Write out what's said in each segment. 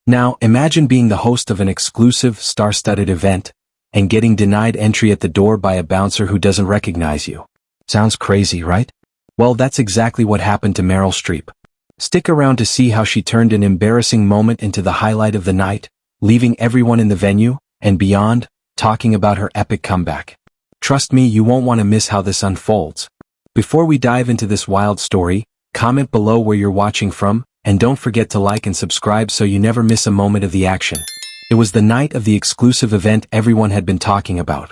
Now, imagine being the host of an exclusive, star-studded event, and getting denied entry at the door by a bouncer who doesn't recognize you. Sounds crazy, right? Well, that's exactly what happened to Meryl Streep. Stick around to see how she turned an embarrassing moment into the highlight of the night, leaving everyone in the venue, and beyond, talking about her epic comeback. Trust me, you won't want to miss how this unfolds. Before we dive into this wild story, comment below where you're watching from, and don't forget to like and subscribe so you never miss a moment of the action. It was the night of the exclusive event everyone had been talking about.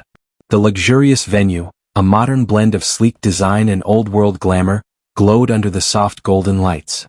The luxurious venue, a modern blend of sleek design and old-world glamour, glowed under the soft golden lights.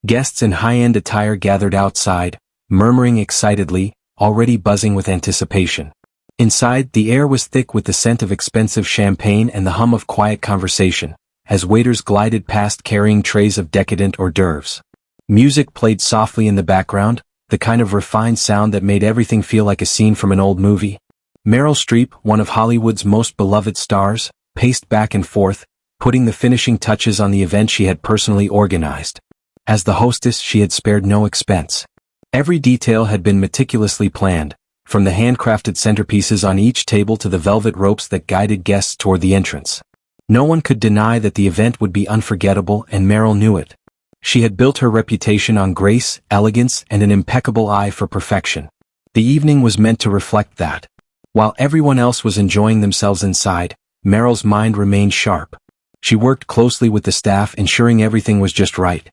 Guests in high-end attire gathered outside, murmuring excitedly, already buzzing with anticipation. Inside, the air was thick with the scent of expensive champagne and the hum of quiet conversation, as waiters glided past carrying trays of decadent hors d'oeuvres. Music played softly in the background, the kind of refined sound that made everything feel like a scene from an old movie. Meryl Streep, one of Hollywood's most beloved stars, paced back and forth, putting the finishing touches on the event she had personally organized. As the hostess, she had spared no expense. Every detail had been meticulously planned, from the handcrafted centerpieces on each table to the velvet ropes that guided guests toward the entrance. No one could deny that the event would be unforgettable, and Meryl knew it. She had built her reputation on grace, elegance, and an impeccable eye for perfection. The evening was meant to reflect that. While everyone else was enjoying themselves inside, Meryl's mind remained sharp. She worked closely with the staff, ensuring everything was just right.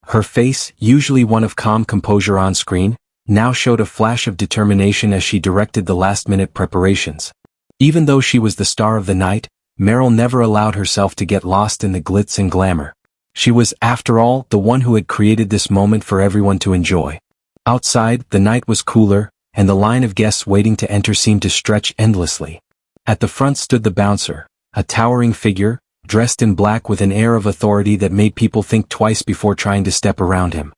Her face, usually one of calm composure on screen, now showed a flash of determination as she directed the last-minute preparations. Even though she was the star of the night, Meryl never allowed herself to get lost in the glitz and glamour. She was, after all, the one who had created this moment for everyone to enjoy. Outside, the night was cooler, and the line of guests waiting to enter seemed to stretch endlessly. At the front stood the bouncer, a towering figure, dressed in black with an air of authority that made people think twice before trying to step around him.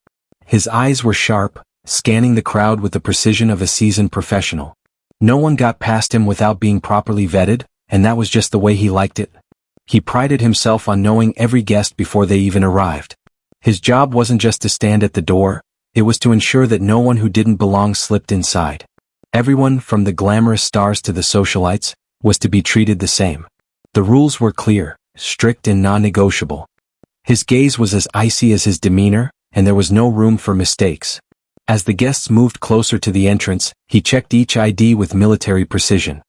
His eyes were sharp, scanning the crowd with the precision of a seasoned professional. No one got past him without being properly vetted, and that was just the way he liked it. He prided himself on knowing every guest before they even arrived. His job wasn't just to stand at the door, it was to ensure that no one who didn't belong slipped inside. Everyone, from the glamorous stars to the socialites, was to be treated the same. The rules were clear, strict and non-negotiable. His gaze was as icy as his demeanor, and there was no room for mistakes. As the guests moved closer to the entrance, he checked each ID with military precision.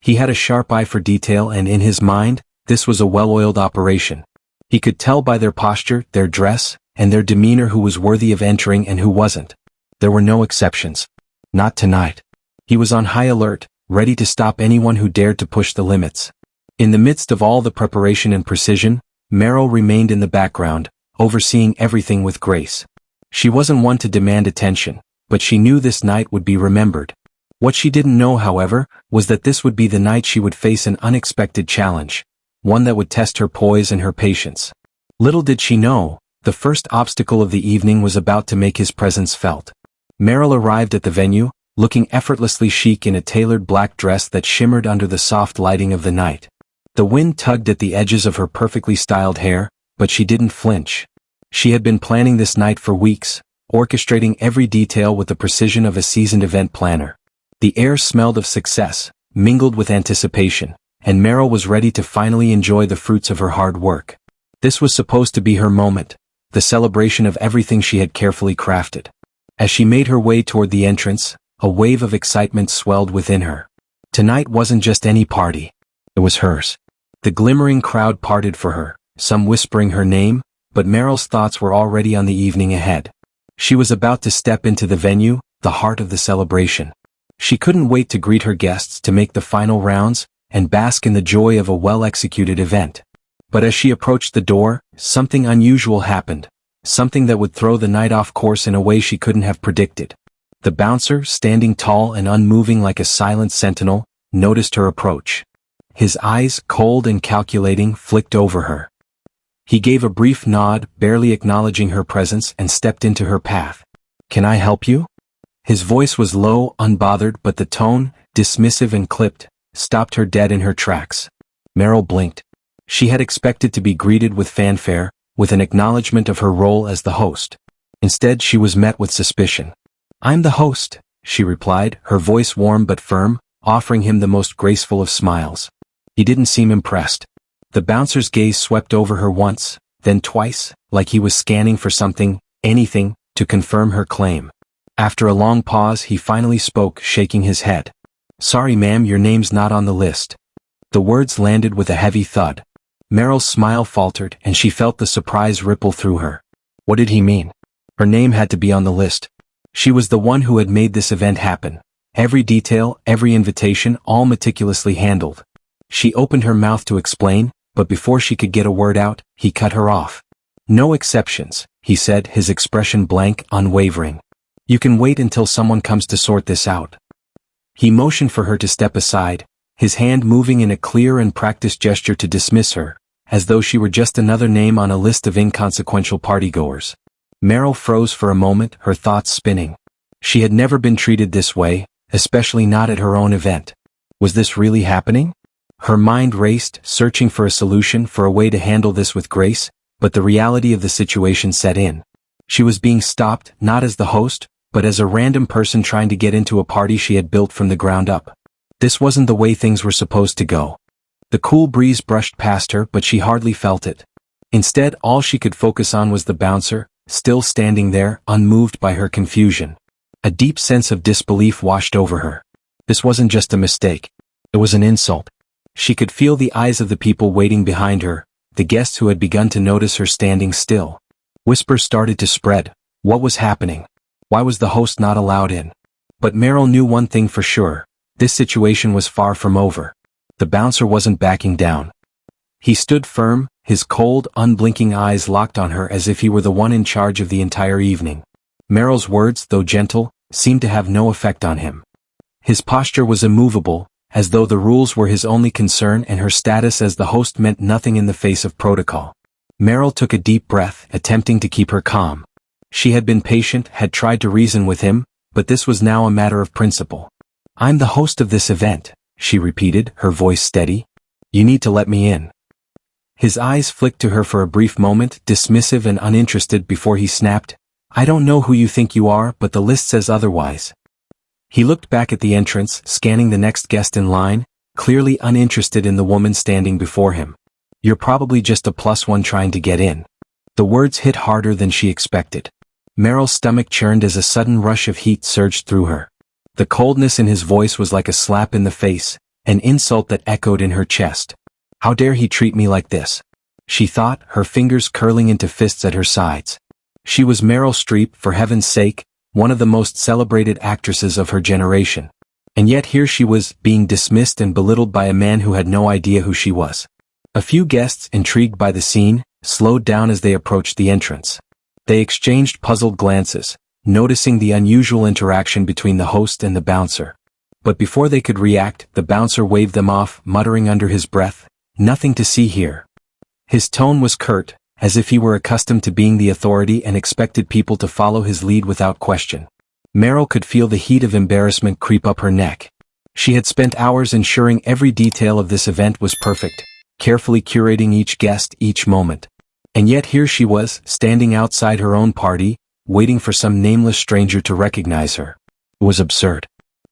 He had a sharp eye for detail, and in his mind, this was a well-oiled operation. He could tell by their posture, their dress, and their demeanor who was worthy of entering and who wasn't. There were no exceptions. Not tonight. He was on high alert, ready to stop anyone who dared to push the limits. In the midst of all the preparation and precision, Meryl remained in the background, overseeing everything with grace. She wasn't one to demand attention, but she knew this night would be remembered. What she didn't know, however, was that this would be the night she would face an unexpected challenge, one that would test her poise and her patience. Little did she know, the first obstacle of the evening was about to make his presence felt. Meryl arrived at the venue, looking effortlessly chic in a tailored black dress that shimmered under the soft lighting of the night. The wind tugged at the edges of her perfectly styled hair, but she didn't flinch. She had been planning this night for weeks, orchestrating every detail with the precision of a seasoned event planner. The air smelled of success, mingled with anticipation, and Meryl was ready to finally enjoy the fruits of her hard work. This was supposed to be her moment, the celebration of everything she had carefully crafted. As she made her way toward the entrance, a wave of excitement swelled within her. Tonight wasn't just any party. It was hers. The glimmering crowd parted for her, some whispering her name, but Meryl's thoughts were already on the evening ahead. She was about to step into the venue, the heart of the celebration. She couldn't wait to greet her guests, to make the final rounds, and bask in the joy of a well-executed event. But as she approached the door, something unusual happened, something that would throw the night off course in a way she couldn't have predicted. The bouncer, standing tall and unmoving like a silent sentinel, noticed her approach. His eyes, cold and calculating, flicked over her. He gave a brief nod, barely acknowledging her presence, and stepped into her path. "Can I help you?" His voice was low, unbothered, but the tone, dismissive and clipped, stopped her dead in her tracks. Meryl blinked. She had expected to be greeted with fanfare, with an acknowledgement of her role as the host. Instead, she was met with suspicion. I'm the host, she replied, her voice warm but firm, offering him the most graceful of smiles. He didn't seem impressed. The bouncer's gaze swept over her once, then twice, like he was scanning for something, anything, to confirm her claim. After a long pause he finally spoke, shaking his head. Sorry ma'am, your name's not on the list. The words landed with a heavy thud. Meryl's smile faltered and she felt the surprise ripple through her. What did he mean? Her name had to be on the list. She was the one who had made this event happen. Every detail, every invitation, all meticulously handled. She opened her mouth to explain, but before she could get a word out, he cut her off. No exceptions, he said, his expression blank, unwavering. You can wait until someone comes to sort this out. He motioned for her to step aside, his hand moving in a clear and practiced gesture to dismiss her, as though she were just another name on a list of inconsequential partygoers. Meryl froze for a moment, her thoughts spinning. She had never been treated this way, especially not at her own event. Was this really happening? Her mind raced, searching for a solution, for a way to handle this with grace, but the reality of the situation set in. She was being stopped, not as the host, but as a random person trying to get into a party she had built from the ground up. This wasn't the way things were supposed to go. The cool breeze brushed past her, but she hardly felt it. Instead, all she could focus on was the bouncer, still standing there, unmoved by her confusion. A deep sense of disbelief washed over her. This wasn't just a mistake. It was an insult. She could feel the eyes of the people waiting behind her, the guests who had begun to notice her standing still. Whispers started to spread. What was happening? Why was the host not allowed in? But Meryl knew one thing for sure. This situation was far from over. The bouncer wasn't backing down. He stood firm, his cold, unblinking eyes locked on her as if he were the one in charge of the entire evening. Meryl's words, though gentle, seemed to have no effect on him. His posture was immovable, as though the rules were his only concern and her status as the host meant nothing in the face of protocol. Meryl took a deep breath, attempting to keep her calm. She had been patient, had tried to reason with him, but this was now a matter of principle. I'm the host of this event, she repeated, her voice steady. You need to let me in. His eyes flicked to her for a brief moment, dismissive and uninterested, before he snapped, I don't know who you think you are, but the list says otherwise. He looked back at the entrance, scanning the next guest in line, clearly uninterested in the woman standing before him. You're probably just a +1 trying to get in. The words hit harder than she expected. Meryl's stomach churned as a sudden rush of heat surged through her. The coldness in his voice was like a slap in the face, an insult that echoed in her chest. How dare he treat me like this? She thought, her fingers curling into fists at her sides. She was Meryl Streep, for heaven's sake, one of the most celebrated actresses of her generation. And yet here she was, being dismissed and belittled by a man who had no idea who she was. A few guests, intrigued by the scene, slowed down as they approached the entrance. They exchanged puzzled glances, noticing the unusual interaction between the host and the bouncer. But before they could react, the bouncer waved them off, muttering under his breath, "Nothing to see here." His tone was curt, as if he were accustomed to being the authority and expected people to follow his lead without question. Meryl could feel the heat of embarrassment creep up her neck. She had spent hours ensuring every detail of this event was perfect, carefully curating each guest, each moment. And yet here she was, standing outside her own party, waiting for some nameless stranger to recognize her. It was absurd.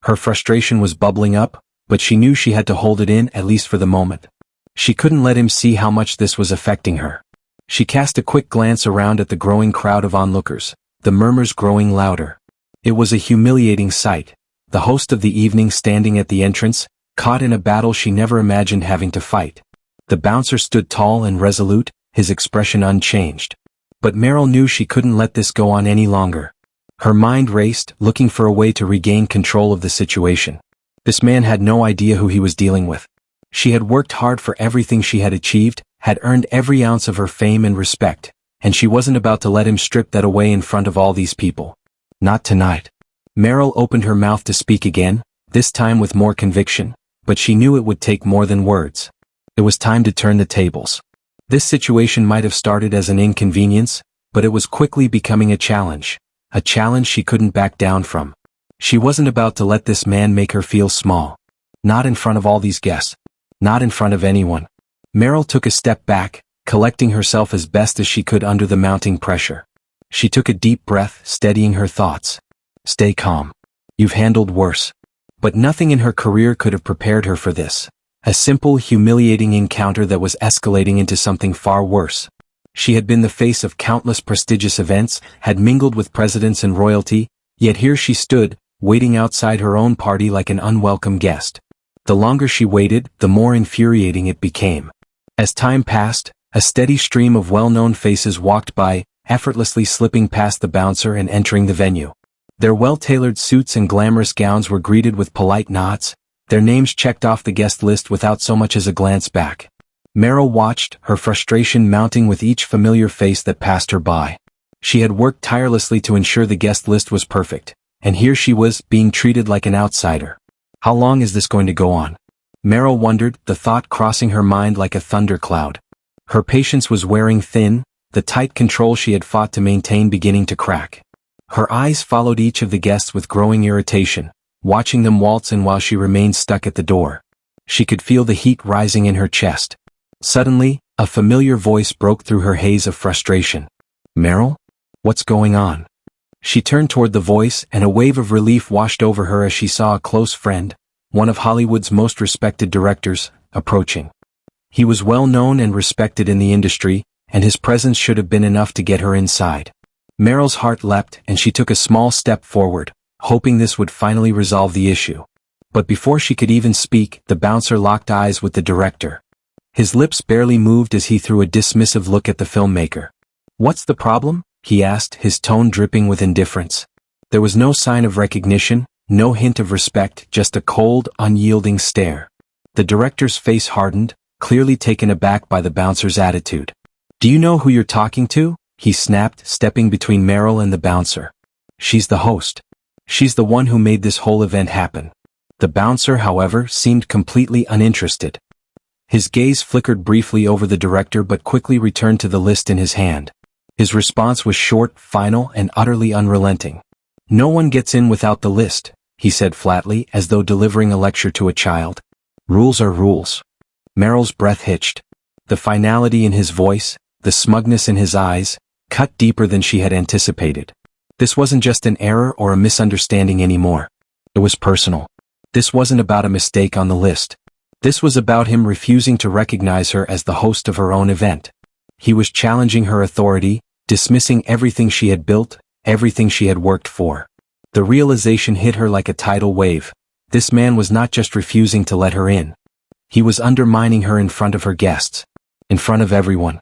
Her frustration was bubbling up, but she knew she had to hold it in, at least for the moment. She couldn't let him see how much this was affecting her. She cast a quick glance around at the growing crowd of onlookers, the murmurs growing louder. It was a humiliating sight, the host of the evening standing at the entrance, caught in a battle she never imagined having to fight. The bouncer stood tall and resolute, his expression unchanged. But Meryl knew she couldn't let this go on any longer. Her mind raced, looking for a way to regain control of the situation. This man had no idea who he was dealing with. She had worked hard for everything she had achieved, had earned every ounce of her fame and respect, and she wasn't about to let him strip that away in front of all these people. Not tonight. Meryl opened her mouth to speak again, this time with more conviction, but she knew it would take more than words. It was time to turn the tables. This situation might have started as an inconvenience, but it was quickly becoming a challenge she couldn't back down from. She wasn't about to let this man make her feel small. Not in front of all these guests. Not in front of anyone. Meryl took a step back, collecting herself as best as she could under the mounting pressure. She took a deep breath, steadying her thoughts. Stay calm. You've handled worse. But nothing in her career could have prepared her for this. A simple, humiliating encounter that was escalating into something far worse. She had been the face of countless prestigious events, had mingled with presidents and royalty, yet here she stood, waiting outside her own party like an unwelcome guest. The longer she waited, the more infuriating it became. As time passed, a steady stream of well-known faces walked by, effortlessly slipping past the bouncer and entering the venue. Their well-tailored suits and glamorous gowns were greeted with polite nods, their names checked off the guest list without so much as a glance back. Meryl watched, her frustration mounting with each familiar face that passed her by. She had worked tirelessly to ensure the guest list was perfect, and here she was, being treated like an outsider. How long is this going to go on? Meryl wondered, the thought crossing her mind like a thundercloud. Her patience was wearing thin, the tight control she had fought to maintain beginning to crack. Her eyes followed each of the guests with growing irritation, watching them waltz in while she remained stuck at the door. She could feel the heat rising in her chest. Suddenly, a familiar voice broke through her haze of frustration. Meryl? What's going on? She turned toward the voice, and a wave of relief washed over her as she saw a close friend, one of Hollywood's most respected directors, approaching. He was well known and respected in the industry, and his presence should have been enough to get her inside. Meryl's heart leapt, and she took a small step forward, hoping this would finally resolve the issue. But before she could even speak, the bouncer locked eyes with the director. His lips barely moved as he threw a dismissive look at the filmmaker. What's the problem? He asked, his tone dripping with indifference. There was no sign of recognition, no hint of respect, just a cold, unyielding stare. The director's face hardened, clearly taken aback by the bouncer's attitude. Do you know who you're talking to? He snapped, stepping between Meryl and the bouncer. She's the host. She's the one who made this whole event happen. The bouncer, however, seemed completely uninterested. His gaze flickered briefly over the director but quickly returned to the list in his hand. His response was short, final, and utterly unrelenting. No one gets in without the list, he said flatly, as though delivering a lecture to a child. Rules are rules. Meryl's breath hitched. The finality in his voice, the smugness in his eyes, cut deeper than she had anticipated. This wasn't just an error or a misunderstanding anymore. It was personal. This wasn't about a mistake on the list. This was about him refusing to recognize her as the host of her own event. He was challenging her authority, dismissing everything she had built, everything she had worked for. The realization hit her like a tidal wave. This man was not just refusing to let her in. He was undermining her in front of her guests. In front of everyone.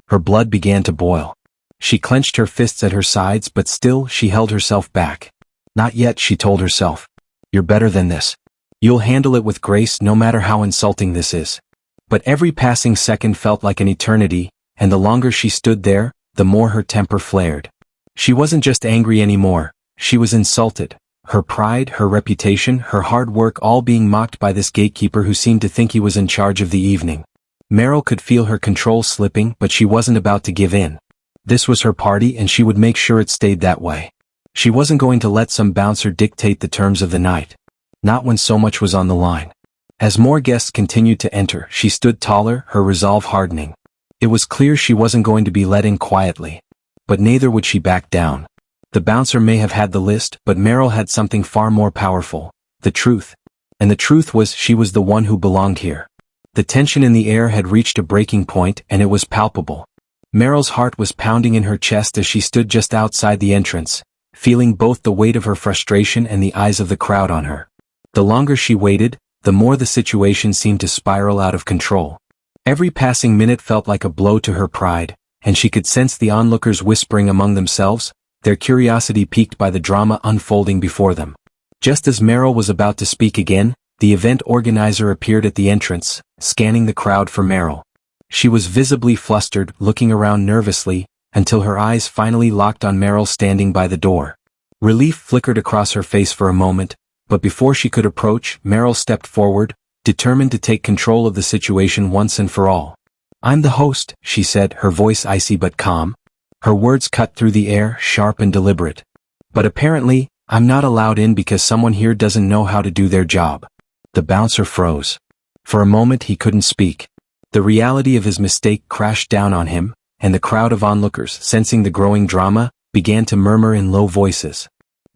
Her blood began to boil. She clenched her fists at her sides, but still she held herself back. Not yet, she told herself. You're better than this. You'll handle it with grace no matter how insulting this is. But every passing second felt like an eternity, and the longer she stood there, the more her temper flared. She wasn't just angry anymore, she was insulted. Her pride, her reputation, her hard work all being mocked by this gatekeeper who seemed to think he was in charge of the evening. Meryl could feel her control slipping, but she wasn't about to give in. This was her party and she would make sure it stayed that way. She wasn't going to let some bouncer dictate the terms of the night. Not when so much was on the line. As more guests continued to enter, she stood taller, her resolve hardening. It was clear she wasn't going to be let in quietly. But neither would she back down. The bouncer may have had the list, but Meryl had something far more powerful. The truth. And the truth was she was the one who belonged here. The tension in the air had reached a breaking point, and it was palpable. Meryl's heart was pounding in her chest as she stood just outside the entrance, feeling both the weight of her frustration and the eyes of the crowd on her. The longer she waited, the more the situation seemed to spiral out of control. Every passing minute felt like a blow to her pride, and she could sense the onlookers whispering among themselves, their curiosity piqued by the drama unfolding before them. Just as Meryl was about to speak again, the event organizer appeared at the entrance, scanning the crowd for Meryl. She was visibly flustered, looking around nervously, until her eyes finally locked on Meryl standing by the door. Relief flickered across her face for a moment, but before she could approach, Meryl stepped forward, determined to take control of the situation once and for all. I'm the host, she said, her voice icy but calm. Her words cut through the air, sharp and deliberate. But apparently, I'm not allowed in because someone here doesn't know how to do their job. The bouncer froze. For a moment he couldn't speak. The reality of his mistake crashed down on him, and the crowd of onlookers, sensing the growing drama, began to murmur in low voices.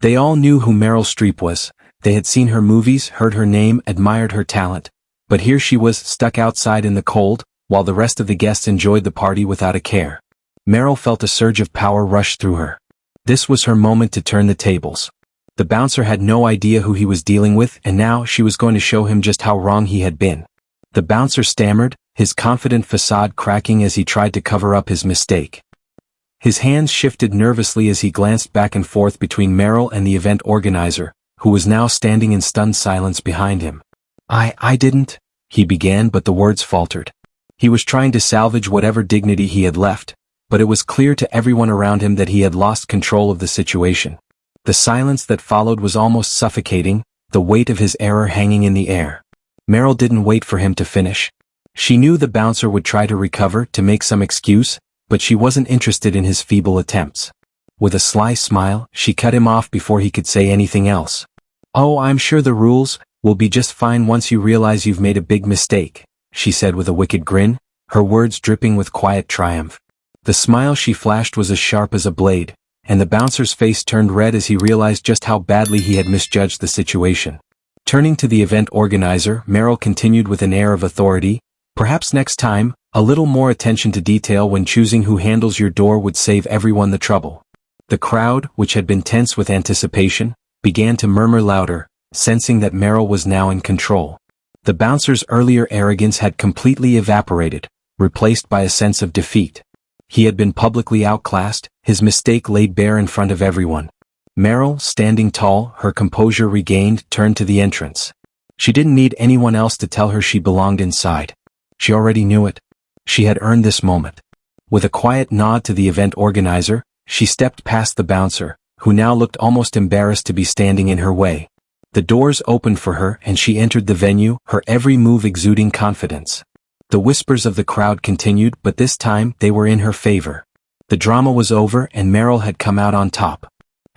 They all knew who Meryl Streep was. They had seen her movies, heard her name, admired her talent. But here she was, stuck outside in the cold, while the rest of the guests enjoyed the party without a care. Meryl felt a surge of power rush through her. This was her moment to turn the tables. The bouncer had no idea who he was dealing with, and now she was going to show him just how wrong he had been. The bouncer stammered, his confident facade cracking as he tried to cover up his mistake. His hands shifted nervously as he glanced back and forth between Meryl and the event organizer, who was now standing in stunned silence behind him. I didn't, he began, but the words faltered. He was trying to salvage whatever dignity he had left, but it was clear to everyone around him that he had lost control of the situation. The silence that followed was almost suffocating, the weight of his error hanging in the air. Meryl didn't wait for him to finish. She knew the bouncer would try to recover, to make some excuse, but she wasn't interested in his feeble attempts. With a sly smile, she cut him off before he could say anything else. "Oh, I'm sure the rules will be just fine once you realize you've made a big mistake," she said with a wicked grin, her words dripping with quiet triumph. The smile she flashed was as sharp as a blade, and the bouncer's face turned red as he realized just how badly he had misjudged the situation. Turning to the event organizer, Meryl continued with an air of authority, "Perhaps next time, a little more attention to detail when choosing who handles your door would save everyone the trouble." The crowd, which had been tense with anticipation, began to murmur louder, sensing that Meryl was now in control. The bouncer's earlier arrogance had completely evaporated, replaced by a sense of defeat. He had been publicly outclassed, his mistake laid bare in front of everyone. Meryl, standing tall, her composure regained, turned to the entrance. She didn't need anyone else to tell her she belonged inside. She already knew it. She had earned this moment. With a quiet nod to the event organizer, she stepped past the bouncer, who now looked almost embarrassed to be standing in her way. The doors opened for her and she entered the venue, her every move exuding confidence. The whispers of the crowd continued, but this time they were in her favor. The drama was over and Meryl had come out on top.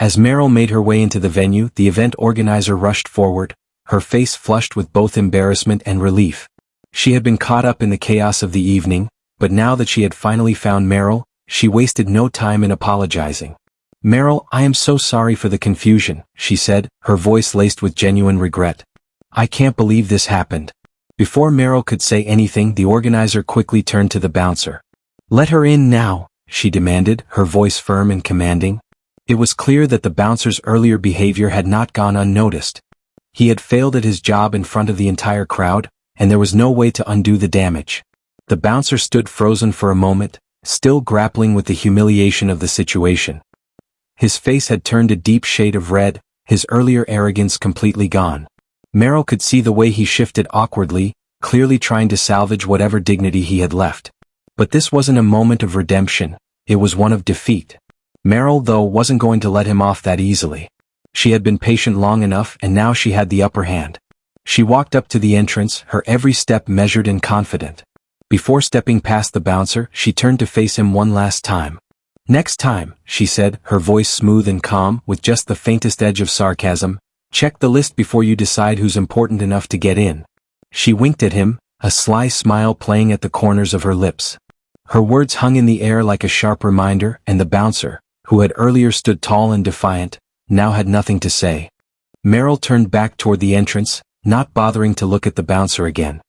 As Meryl made her way into the venue, the event organizer rushed forward, her face flushed with both embarrassment and relief. She had been caught up in the chaos of the evening, but now that she had finally found Meryl, she wasted no time in apologizing. "Meryl, I am so sorry for the confusion," she said, her voice laced with genuine regret. "I can't believe this happened." Before Meryl could say anything, the organizer quickly turned to the bouncer. "Let her in now," she demanded, her voice firm and commanding. It was clear that the bouncer's earlier behavior had not gone unnoticed. He had failed at his job in front of the entire crowd, and there was no way to undo the damage. The bouncer stood frozen for a moment, still grappling with the humiliation of the situation. His face had turned a deep shade of red, his earlier arrogance completely gone. Meryl could see the way he shifted awkwardly, clearly trying to salvage whatever dignity he had left. But this wasn't a moment of redemption, it was one of defeat. Meryl, though, wasn't going to let him off that easily. She had been patient long enough, and now she had the upper hand. She walked up to the entrance, her every step measured and confident. Before stepping past the bouncer, she turned to face him one last time. "Next time," she said, her voice smooth and calm, with just the faintest edge of sarcasm, "check the list before you decide who's important enough to get in." She winked at him, a sly smile playing at the corners of her lips. Her words hung in the air like a sharp reminder, and the bouncer, who had earlier stood tall and defiant, now had nothing to say. Meryl turned back toward the entrance, not bothering to look at the bouncer again.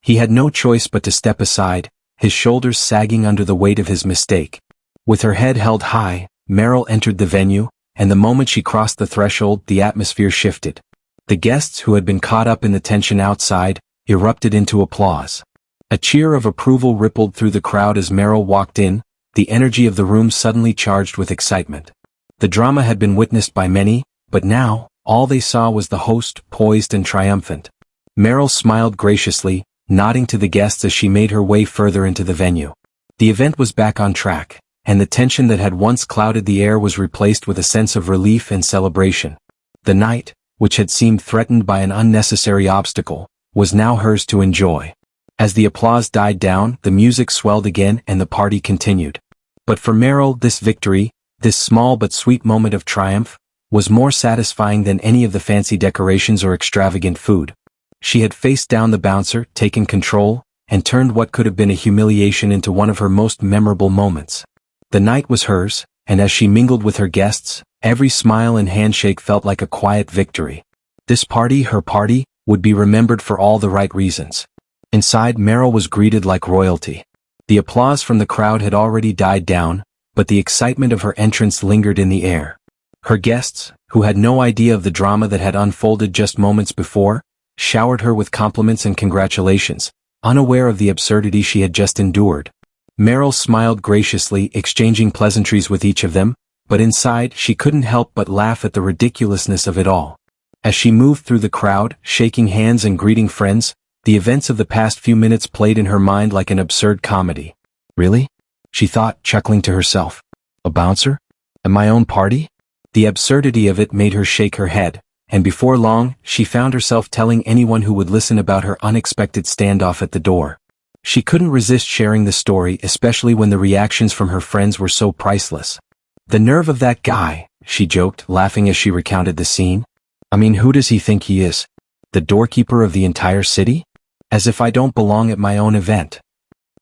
He had no choice but to step aside, his shoulders sagging under the weight of his mistake. With her head held high, Meryl entered the venue, and the moment she crossed the threshold, the atmosphere shifted. The guests, who had been caught up in the tension outside, erupted into applause. A cheer of approval rippled through the crowd as Meryl walked in, the energy of the room suddenly charged with excitement. The drama had been witnessed by many, but now, all they saw was the host, poised and triumphant. Meryl smiled graciously, nodding to the guests as she made her way further into the venue. The event was back on track, and the tension that had once clouded the air was replaced with a sense of relief and celebration. The night, which had seemed threatened by an unnecessary obstacle, was now hers to enjoy. As the applause died down, the music swelled again and the party continued. But for Meryl, this victory, this small but sweet moment of triumph, was more satisfying than any of the fancy decorations or extravagant food. She had faced down the bouncer, taken control, and turned what could have been a humiliation into one of her most memorable moments. The night was hers, and as she mingled with her guests, Every smile and handshake felt like a quiet victory. This party, her party, would be remembered for all the right reasons. Inside, Meryl was greeted like royalty. The applause from the crowd had already died down, but the excitement of her entrance lingered in the air. Her guests, who had no idea of the drama that had unfolded just moments before, showered her with compliments and congratulations, unaware of the absurdity she had just endured. Meryl smiled graciously, exchanging pleasantries with each of them, but inside she couldn't help but laugh at the ridiculousness of it all. As she moved through the crowd, shaking hands and greeting friends, the events of the past few minutes played in her mind like an absurd comedy. Really? She thought, chuckling to herself. A bouncer? At my own party? The absurdity of it made her shake her head, and before long, she found herself telling anyone who would listen about her unexpected standoff at the door. She couldn't resist sharing the story, especially when the reactions from her friends were so priceless. The nerve of that guy, she joked, laughing as she recounted the scene. I mean, who does he think he is? The doorkeeper of the entire city? As if I don't belong at my own event.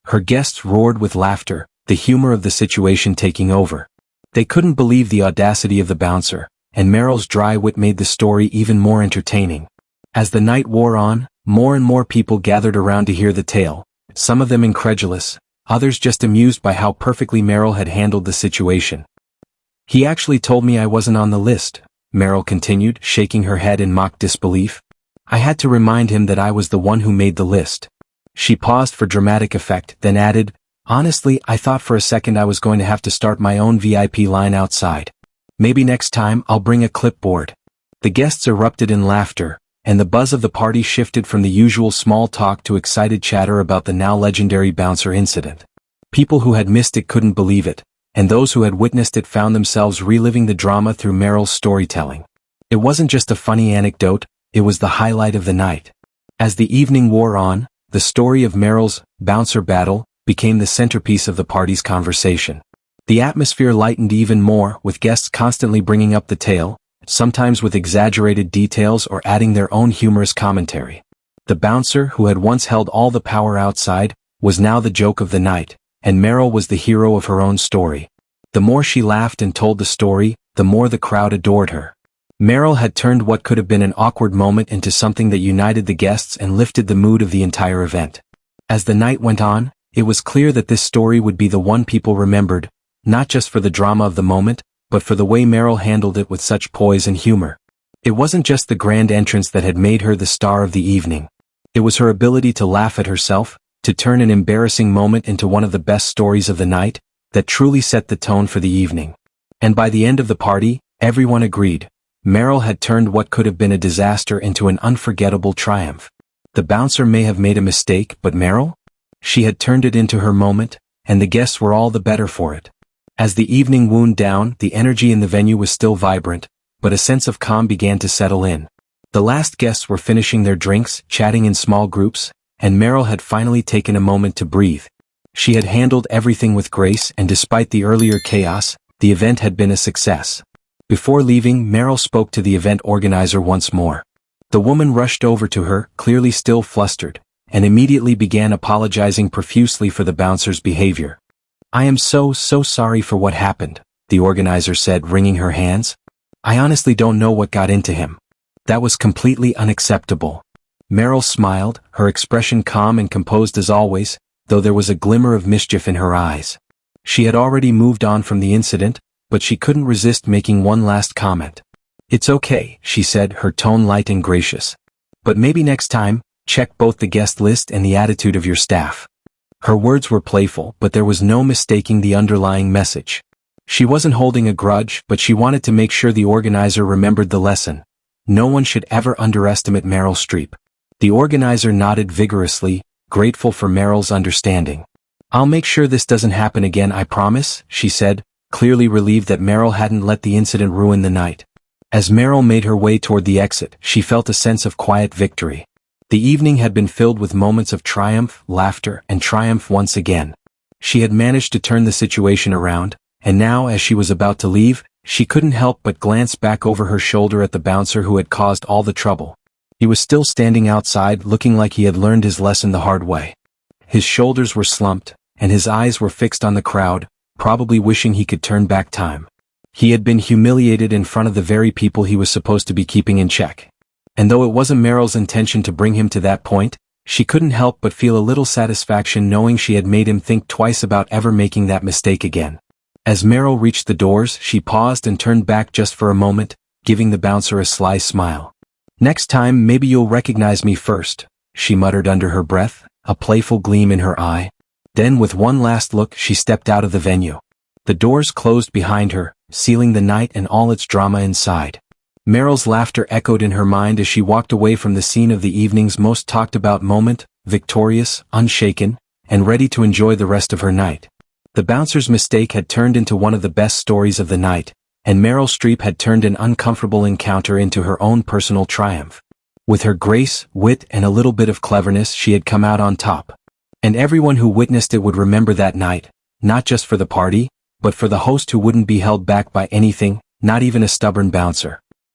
Her guests roared with laughter, the humor of the situation taking over. They couldn't believe the audacity of the bouncer, and Meryl's dry wit made the story even more entertaining. As the night wore on, more and more people gathered around to hear the tale, some of them incredulous, others just amused by how perfectly Meryl had handled the situation. He actually told me I wasn't on the list, Meryl continued, shaking her head in mock disbelief. I had to remind him that I was the one who made the list. She paused for dramatic effect, then added, honestly, I thought for a second I was going to have to start my own VIP line outside. Maybe next time I'll bring a clipboard. The guests erupted in laughter, and the buzz of the party shifted from the usual small talk to excited chatter about the now legendary bouncer incident. People who had missed it couldn't believe it, and those who had witnessed it found themselves reliving the drama through Meryl's storytelling. It wasn't just a funny anecdote, it was the highlight of the night. As the evening wore on, the story of Meryl's bouncer battle became the centerpiece of the party's conversation. The atmosphere lightened even more, with guests constantly bringing up the tale, sometimes with exaggerated details or adding their own humorous commentary. The bouncer, who had once held all the power outside, was now the joke of the night, and Meryl was the hero of her own story. The more she laughed and told the story, the more the crowd adored her. Meryl had turned what could have been an awkward moment into something that united the guests and lifted the mood of the entire event. As the night went on, it was clear that this story would be the one people remembered, not just for the drama of the moment, but for the way Meryl handled it with such poise and humor. It wasn't just the grand entrance that had made her the star of the evening. It was her ability to laugh at herself, to turn an embarrassing moment into one of the best stories of the night, that truly set the tone for the evening. And by the end of the party, everyone agreed. Meryl had turned what could have been a disaster into an unforgettable triumph. The bouncer may have made a mistake, but Meryl? She had turned it into her moment, and the guests were all the better for it. As the evening wound down, the energy in the venue was still vibrant, but a sense of calm began to settle in. The last guests were finishing their drinks, chatting in small groups, and Meryl had finally taken a moment to breathe. She had handled everything with grace, and despite the earlier chaos, the event had been a success. Before leaving, Meryl spoke to the event organizer once more. The woman rushed over to her, clearly still flustered, and immediately began apologizing profusely for the bouncer's behavior. I am so sorry for what happened, the organizer said, wringing her hands. I honestly don't know what got into him. That was completely unacceptable. Meryl smiled, her expression calm and composed as always, though there was a glimmer of mischief in her eyes. She had already moved on from the incident, but she couldn't resist making one last comment. It's okay, she said, her tone light and gracious. But maybe next time, check both the guest list and the attitude of your staff. Her words were playful, but there was no mistaking the underlying message. She wasn't holding a grudge, but she wanted to make sure the organizer remembered the lesson. No one should ever underestimate Meryl Streep. The organizer nodded vigorously, grateful for Meryl's understanding. I'll make sure this doesn't happen again, I promise, she said, clearly relieved that Meryl hadn't let the incident ruin the night. As Meryl made her way toward the exit, she felt a sense of quiet victory. The evening had been filled with moments of triumph, laughter, and triumph once again. She had managed to turn the situation around, and now as she was about to leave, she couldn't help but glance back over her shoulder at the bouncer who had caused all the trouble. He was still standing outside, looking like he had learned his lesson the hard way. His shoulders were slumped, and his eyes were fixed on the crowd, probably wishing he could turn back time. He had been humiliated in front of the very people he was supposed to be keeping in check. And though it wasn't Meryl's intention to bring him to that point, she couldn't help but feel a little satisfaction knowing she had made him think twice about ever making that mistake again. As Meryl reached the doors, she paused and turned back just for a moment, giving the bouncer a sly smile. "Next time maybe you'll recognize me first," she muttered under her breath, a playful gleam in her eye. Then with one last look she stepped out of the venue. The doors closed behind her, sealing the night and all its drama inside. Meryl's laughter echoed in her mind as she walked away from the scene of the evening's most talked about moment, victorious, unshaken, and ready to enjoy the rest of her night. The bouncer's mistake had turned into one of the best stories of the night, and Meryl Streep had turned an uncomfortable encounter into her own personal triumph. With her grace, wit, and a little bit of cleverness, she had come out on top. And everyone who witnessed it would remember that night, not just for the party, but for the host who wouldn't be held back by anything, not even a stubborn bouncer.